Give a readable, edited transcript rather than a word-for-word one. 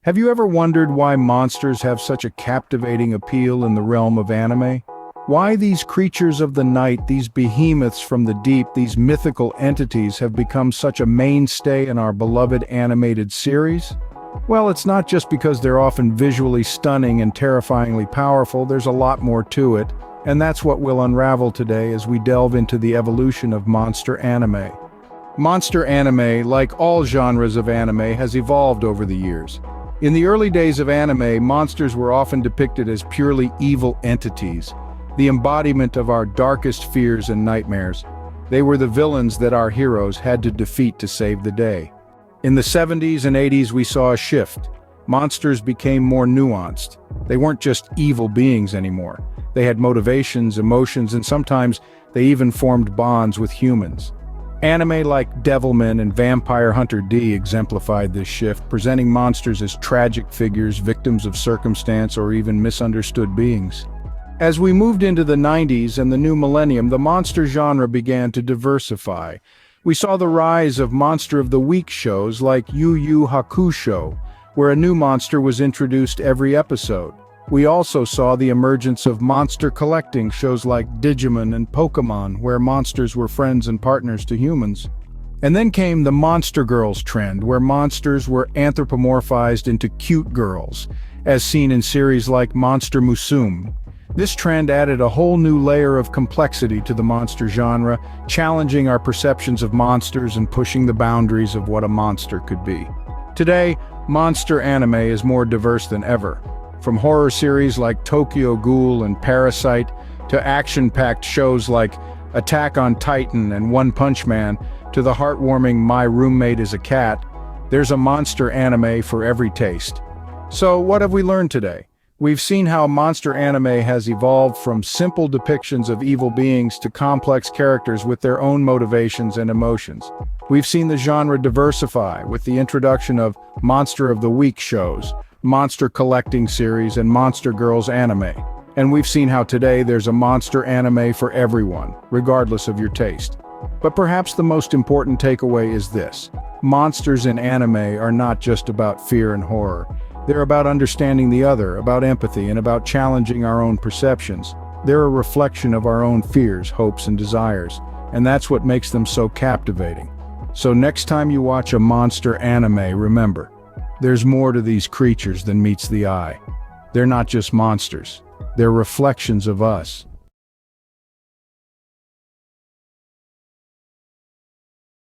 Have you ever wondered why monsters have such a captivating appeal in the realm of anime? Why these creatures of the night, these behemoths from the deep, these mythical entities have become such a mainstay in our beloved animated series? Well, it's not just because they're often visually stunning and terrifyingly powerful, there's a lot more to it, and that's what we'll unravel today as we delve into the evolution of monster anime. Monster anime, like all genres of anime, has evolved over the years. In the early days of anime, monsters were often depicted as purely evil entities, the embodiment of our darkest fears and nightmares. They were the villains that our heroes had to defeat to save the day. In the 70s and 80s, we saw a shift. Monsters became more nuanced. They weren't just evil beings anymore. They had motivations, emotions, and sometimes they even formed bonds with humans. Anime like Devilman and Vampire Hunter D exemplified this shift, presenting monsters as tragic figures, victims of circumstance, or even misunderstood beings. As we moved into the 90s and the new millennium, the monster genre began to diversify. We saw the rise of Monster of the Week shows like Yu Yu Hakusho, where a new monster was introduced every episode. We also saw the emergence of monster collecting shows like Digimon and Pokémon, where monsters were friends and partners to humans. And then came the Monster Girls trend, where monsters were anthropomorphized into cute girls, as seen in series like Monster Musume. This trend added a whole new layer of complexity to the monster genre, challenging our perceptions of monsters and pushing the boundaries of what a monster could be. Today, monster anime is more diverse than ever. From horror series like Tokyo Ghoul and Parasite, to action-packed shows like Attack on Titan and One Punch Man, to the heartwarming My Roommate is a Cat, there's a monster anime for every taste. So, what have we learned today? We've seen how monster anime has evolved from simple depictions of evil beings to complex characters with their own motivations and emotions. We've seen the genre diversify with the introduction of Monster of the Week shows, monster collecting series, and Monster Girls anime. And we've seen how today there's a monster anime for everyone, regardless of your taste. But perhaps the most important takeaway is this: monsters in anime are not just about fear and horror. They're about understanding the other, about empathy, and about challenging our own perceptions. They're a reflection of our own fears, hopes, and desires, and that's what makes them so captivating. So next time you watch a monster anime, remember, there's more to these creatures than meets the eye. They're not just monsters. They're reflections of us,